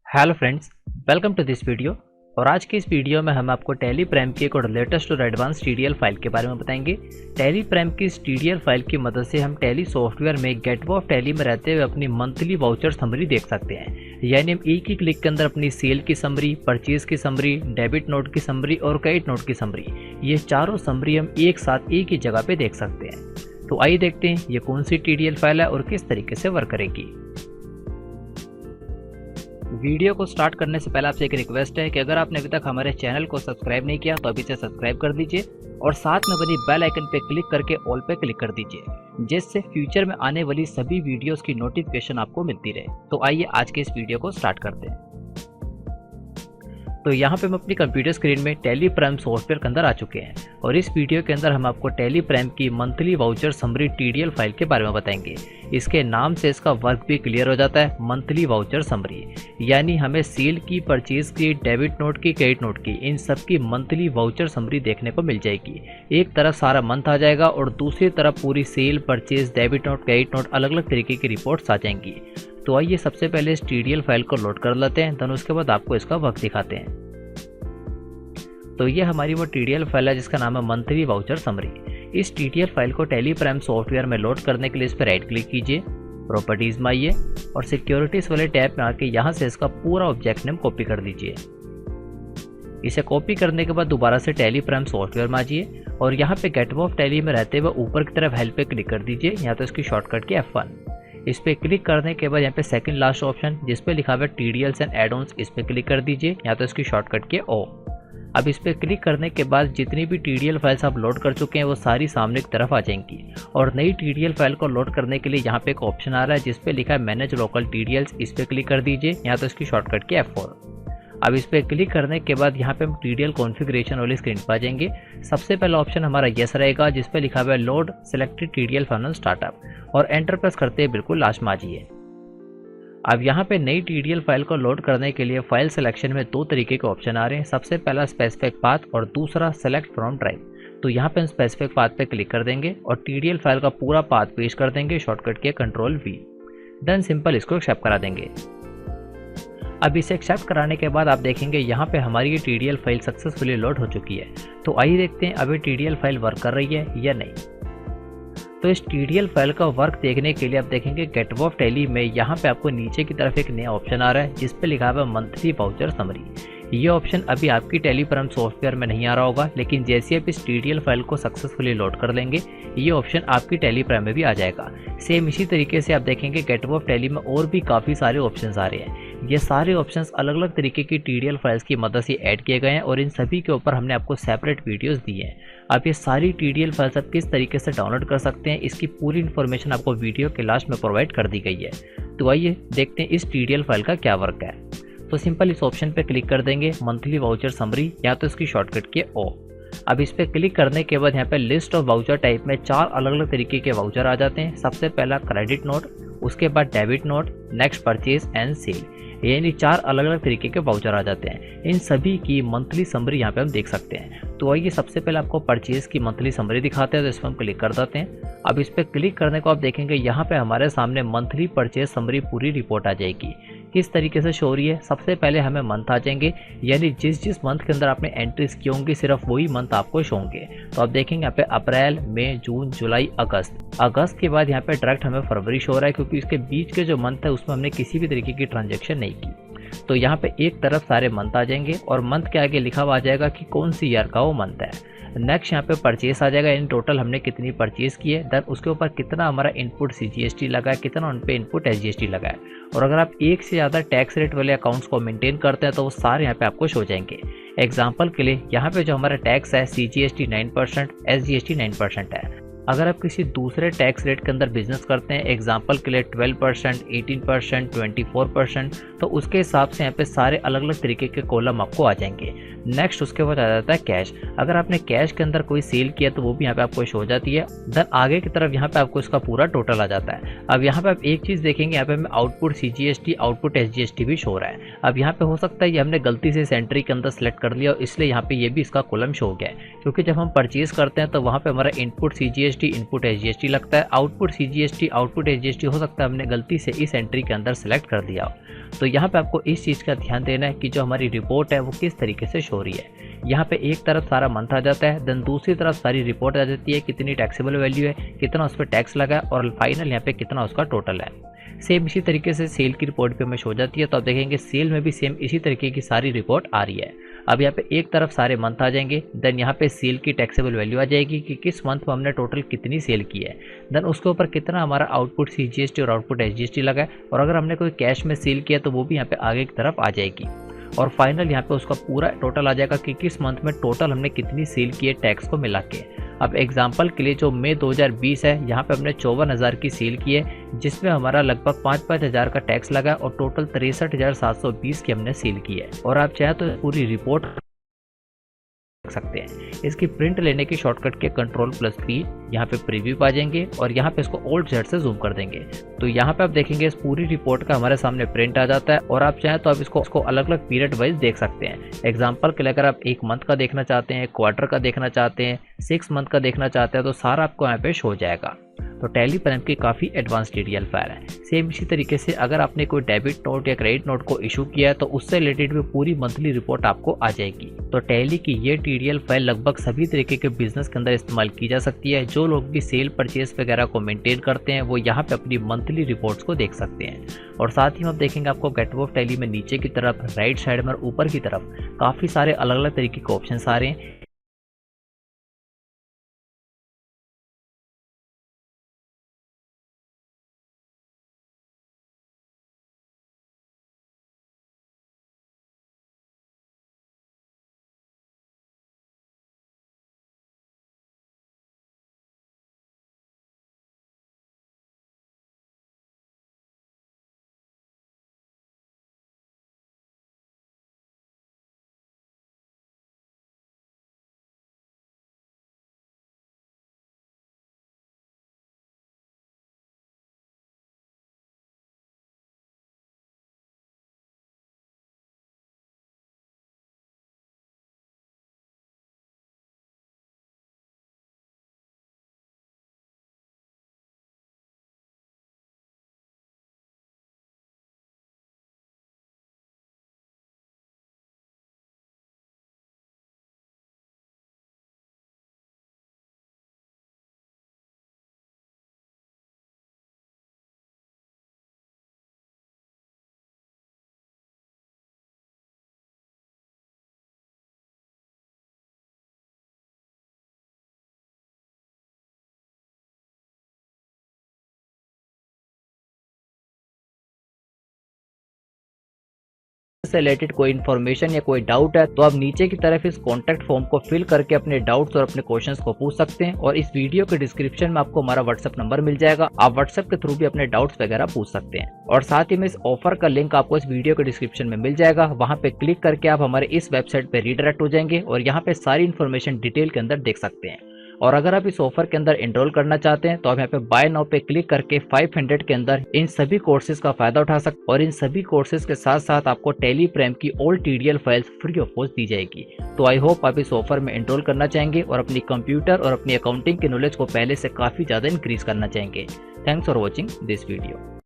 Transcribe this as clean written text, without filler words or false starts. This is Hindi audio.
Hello friends, welcome to this video. और आज की इस वीडियो में हम आपको टैली प्राइम की एक और लेटेस्ट और एडवांस टीडीएल फाइल के बारे में बताएंगे। टैली प्राइम की इस टीडीएल फाइल की मदद से हम टैली सॉफ्टवेयर में गेटवे ऑफ टैली में रहते हुए अपनी मंथली वाउचर समरी देख सकते हैं। यानी हम एक ही क्लिक के अंदर अपनी सेल की समरी, परचेज की समरी, डेबिट नोट की समरी और क्रेडिट नोट की समरी, ये चारों समरी हम एक साथ एक ही जगह पे देख सकते हैं। तो आइए देखते हैं ये कौन सी टीडीएल फाइल है और किस तरीके से वर्क करेगी। वीडियो को स्टार्ट करने से पहले आपसे एक रिक्वेस्ट है कि अगर आपने अभी तक हमारे चैनल को सब्सक्राइब नहीं किया तो अभी से सब्सक्राइब कर दीजिए और साथ में बनी बेल आइकन पे क्लिक करके ऑल पे क्लिक कर दीजिए, जिससे फ्यूचर में आने वाली सभी वीडियोस की नोटिफिकेशन आपको मिलती रहे। तो आइए आज के इस वीडियो को स्टार्ट करते हैं। तो यहाँ पे हम अपनी कंप्यूटर स्क्रीन में टैली प्राइम सॉफ्टवेयर के अंदर आ चुके हैं और इस वीडियो के अंदर हम आपको टैली प्राइम की monthly voucher summary TDL file के बारे में बताएंगे। इसके नाम से इसका वर्क भी क्लियर हो जाता है, मंथली वाउचर समरी। यानी हमें सेल की, परचेज की, डेबिट नोट की, क्रेडिट नोट की, इन सब की मंथली वाउचर समरी देखने को मिल जाएगी। एक तरफ सारा मंथ आ जाएगा और दूसरी तरफ पूरी sale, purchase, debit note, credit note, अलग अलग तरीके की रिपोर्ट्स आ जाएंगी। तो आइए सबसे पहले इस टीडीएल फाइल को लोड कर लेते हैं, देन उसके बाद आपको इसका वर्क दिखाते हैं। तो ये हमारी वो टीडीएल फाइल है जिसका नाम है मंथली वाउचर समरी। इस टीडीएल फाइल को टैली प्राइम सॉफ्टवेयर में लोड करने के लिए इस पर राइट क्लिक कीजिए, प्रॉपर्टीज में आइए और सिक्योरिटीज वाले टैब में आके यहाँ से इसका पूरा ऑब्जेक्ट नेम कॉपी कर दीजिए। इसे कॉपी करने के बाद दोबारा से टैली प्राइम सॉफ्टवेयर में आइए और यहाँ पे गेटवे ऑफ टैली में रहते हुए ऊपर की तरफ हेल्प पे क्लिक कर दीजिए। यहाँ तो इसकी शॉर्टकट की F1। इस पर क्लिक करने के बाद यहाँ पे सेकंड लास्ट ऑप्शन जिस पे लिखा हुआ है टीडीएल्स एंड एड ऑन्स, इस पर क्लिक कर दीजिए। यहाँ तो इसकी शॉर्टकट की O। अब इस पर क्लिक करने के बाद जितनी भी टीडीएल फाइल्स आप लोड कर चुके हैं वो सारी सामने की तरफ आ जाएंगी और नई टीडीएल फाइल को लोड करने के लिए यहाँ पे एक ऑप्शन आ रहा है जिस पे लिखा है मैनेज लोकल टीडीएल्स, इस पर क्लिक कर दीजिए। यहाँ तो इसकी शॉर्टकट की F4। अब इस पर क्लिक करने के बाद यहाँ पे हम टीडीएल कॉन्फ़िगरेशन वाली स्क्रीन पर आ जाएंगे। सबसे पहला ऑप्शन हमारा यस रहेगा जिस पे लिखा हुआ है load selected TDL final startup और एंटर प्रेस करते हैं बिल्कुल लास्ट में आ जाइए। अब यहाँ पे नई टीडीएल फाइल को लोड करने के लिए फाइल सिलेक्शन में दो तरीके के ऑप्शन आ रहे हैं। सबसे पहला स्पेसिफिक पाथ और दूसरा सेलेक्ट फ्रॉम ड्राइव। तो यहाँ पे हम स्पेसिफिक पाथ पे क्लिक कर देंगे और टीडीएल फाइल का पूरा पाथ पेश कर देंगे शॉर्टकट के Ctrl+V। देन सिंपल इसको एक्सेप्ट करा देंगे। अब इसे एक्सेप्ट कराने के बाद आप देखेंगे यहाँ पे हमारी ये टीडीएल फाइल सक्सेसफुली लोड हो चुकी है। तो आइए देखते हैं अभी टीडीएल फाइल वर्क कर रही है या नहीं। तो इस टीडीएल फाइल का वर्क देखने के लिए आप देखेंगे गेटवे ऑफ टैली में यहाँ पे आपको नीचे की तरफ एक नया ऑप्शन आ रहा है जिस पे लिखा हुआ है मंथली वाउचर समरी। ये ऑप्शन अभी आपकी टैली प्राइम सॉफ्टवेयर में नहीं आ रहा होगा, लेकिन जैसे आप इस टीडीएल फाइल को सक्सेसफुली लोड कर लेंगे ये ऑप्शन आपकी टैली प्राइम में भी आ जाएगा। सेम इसी तरीके से आप देखेंगे गेटवे ऑफ टैली में और भी काफ़ी सारे ऑप्शंस आ रहे हैं। ये सारे ऑप्शंस अलग अलग तरीके की टीडीएल फाइल्स की मदद से ऐड किए गए हैं और इन सभी के ऊपर हमने आपको सेपरेट वीडियोस दी हैं। आप ये सारी टीडीएल फाइल्स आप किस तरीके से डाउनलोड कर सकते हैं इसकी पूरी इन्फॉर्मेशन आपको वीडियो के लास्ट में प्रोवाइड कर दी गई है। तो आइए देखते हैं इस टीडीएल फाइल का क्या वर्क है। तो सिंपल इस ऑप्शन पे क्लिक कर देंगे मंथली वाउचर समरी, या तो इसकी शॉर्टकट की O। अब इस पर क्लिक करने के बाद यहाँ पे लिस्ट ऑफ वाउचर टाइप में चार अलग अलग तरीके के वाउचर आ जाते हैं। सबसे पहला क्रेडिट नोट, उसके बाद debit note, next purchase and sale, यानी चार अलग अलग तरीके के वाउचर आ जाते हैं। इन सभी की मंथली समरी यहाँ पे हम देख सकते हैं। तो आइए सबसे पहले आपको परचेज की मंथली समरी दिखाते हैं, तो इस पर हम क्लिक कर देते हैं। अब इस पर क्लिक करने को आप देखेंगे यहाँ पे हमारे सामने मंथली परचेज समरी पूरी रिपोर्ट आ जाएगी। किस तरीके से शो हो रही है, सबसे पहले हमें मंथ आ जाएंगे, यानी जिस मंथ के अंदर आपने एंट्रीज की होंगी सिर्फ वही मंथ आपको शो होंगे। तो आप देखेंगे यहाँ पे अप्रैल, मई, जून, जुलाई, अगस्त के बाद यहाँ पे डायरेक्ट हमें फरवरी शो हो रहा है क्योंकि इसके बीच के जो मंथ है उसमें हमने किसी भी तरीके की ट्रांजेक्शन नहीं की। तो यहाँ पे एक तरफ सारे मंथ आ जाएंगे और मंथ के आगे लिखा हुआ आ जाएगा कि कौन सी ईयर का वो मंथ है। नेक्स्ट यहाँ पे परचेस आ जाएगा, इन टोटल हमने कितनी परचेस की है, देन उसके ऊपर कितना हमारा इनपुट CGST लगा है, कितना उन पे इनपुट SGST लगा है। और अगर आप एक से ज़्यादा टैक्स रेट वाले अकाउंट्स को मेंटेन करते हैं तो वो सारे यहाँ पे आपको शो जाएंगे। एग्जाम्पल के लिए यहाँ पे जो हमारा टैक्स है CGST 9%, SGST 9% है। अगर आप किसी दूसरे टैक्स रेट के अंदर बिजनेस करते हैं, एग्जाम्पल के लिए 12%, 18%, 24%, तो उसके हिसाब से यहाँ पे सारे अलग अलग तरीके के कॉलम आपको आ जाएंगे। नेक्स्ट उसके बाद आ जाता है कैश। अगर आपने कैश के अंदर कोई सेल किया तो वो भी यहाँ पे आपको शो हो जाती है। देन आगे की तरफ यहाँ पे आपको इसका पूरा टोटल आ जाता है। अब यहाँ पे आप एक चीज़ देखेंगे, यहाँ पे हमें आउटपुट CGST, आउटपुट SGST भी शो हो रहा है। अब यहाँ पे हो सकता है ये हमने गलती से इस एंट्री के अंदर सेलेक्ट कर लिया और इसलिए यहाँ पे ये भी इसका कॉलम शो हो गया है, क्योंकि जब हम परचेज करते हैं तो वहाँ पे हमारा input CGST CGST input SGST लगता है, आउटपुट CGST आउटपुट SGST हो सकता है हमने गलती से इस एंट्री के अंदर सेलेक्ट कर दिया हो। तो यहाँ पे आपको इस चीज़ का ध्यान देना है कि जो हमारी रिपोर्ट है वो किस तरीके से शो हो रही है। यहाँ पे एक तरफ सारा मंथ आ जाता है, देन दूसरी तरफ सारी रिपोर्ट आ जाती है, कितनी टैक्सेबल वैल्यू है, कितना उस पर टैक्स लगा है और फाइनल यहाँ पे कितना उसका टोटल है। सेम इसी तरीके से सेल की रिपोर्ट पे हमें शो जाती है। तो आप देखेंगे सेल में भी सेम इसी तरीके की सारी रिपोर्ट आ रही है। अब यहाँ पे एक तरफ सारे मंथ आ जाएंगे, देन यहाँ पे सेल की टैक्सेबल वैल्यू आ जाएगी कि किस मंथ में हमने टोटल कितनी सेल की है, देन उसके ऊपर कितना हमारा आउटपुट CGST और आउटपुट SGST लगा है, और अगर हमने कोई कैश में सेल किया तो वो भी यहाँ पे आगे की तरफ आ जाएगी। और फाइनल यहाँ पे उसका पूरा टोटल आ जाएगा कि किस मंथ में टोटल हमने कितनी सेल की है टैक्स को मिला के। अब एग्जांपल के लिए जो मई 2020 है, यहाँ पे हमने 54,000 की सेल की है, जिसमें हमारा लगभग 5-5 हज़ार का टैक्स लगा और टोटल 63,720 की हमने सेल की है। और आप चाहे तो पूरी रिपोर्ट रख सकते हैं। इसकी प्रिंट लेने की शॉर्टकट के Ctrl+P, यहाँ पे प्रीव्यू पा जाएंगे और यहाँ पे इसको Alt Z से जूम कर देंगे। तो यहाँ पे आप देखेंगे इस पूरी रिपोर्ट का हमारे सामने प्रिंट आ जाता है। और आप चाहें तो आप इसको अलग अलग पीरियड वाइज देख सकते हैं। एग्जाम्पल के लिए अगर आप एक मंथ का देखना चाहते हैं, क्वार्टर का देखना चाहते हैं, 6 मंथ का देखना चाहते हैं, तो सारा आपको यहाँ पे शो हो जाएगा। तो टैली प्राइम की काफ़ी एडवांस TDL फाइल है। सेम इसी तरीके से अगर आपने कोई डेबिट नोट या क्रेडिट नोट को इशू किया है तो उससे रिलेटेड भी पूरी मंथली रिपोर्ट आपको आ जाएगी। तो टैली की ये TDL फाइल लगभग सभी तरीके के बिजनेस के अंदर इस्तेमाल की जा सकती है। जो लोग भी सेल परचेज वगैरह को मेंटेन करते हैं वो यहाँ पे अपनी मंथली रिपोर्ट्स को देख सकते हैं। और साथ ही आप देखेंगे आपको गेटवे ऑफ टैली में नीचे की तरफ, राइट साइड में और ऊपर की तरफ काफ़ी सारे अलग अलग तरीके के ऑप्शन आ रहे हैं। से रिलेटेड कोई इन्फॉर्मेशन या कोई डाउट है तो आप नीचे की तरफ इस कॉन्टैक्ट फॉर्म को फिल करके अपने डाउट्स और अपने क्वेश्चंस को पूछ सकते हैं। और इस वीडियो के डिस्क्रिप्शन में आपको हमारा व्हाट्सएप नंबर मिल जाएगा, आप व्हाट्सएप के थ्रू भी अपने डाउट्स वगैरह पूछ सकते हैं। और साथ ही में इस ऑफर का लिंक आपको इस वीडियो के डिस्क्रिप्शन में मिल जाएगा, वहाँ पे क्लिक करके आप हमारे इस वेबसाइट पे रीडायरेक्ट हो जाएंगे और यहाँ पे सारी इन्फॉर्मेशन डिटेल के अंदर देख सकते हैं। और अगर आप इस ऑफर के अंदर एनरोल करना चाहते हैं तो आप यहाँ पे बाय नाउ पे क्लिक करके 500 के अंदर इन सभी कोर्सेज का फायदा उठा सकते हैं। और इन सभी कोर्सेज के साथ साथ आपको टैली प्राइम की all TDL files free of cost दी जाएगी। तो आई होप आप इस ऑफर में एनरोल करना चाहेंगे और अपनी कंप्यूटर और अपनी अकाउंटिंग की नॉलेज को पहले से काफी ज्यादा इंक्रीज करना चाहेंगे। Thanks for watching this video.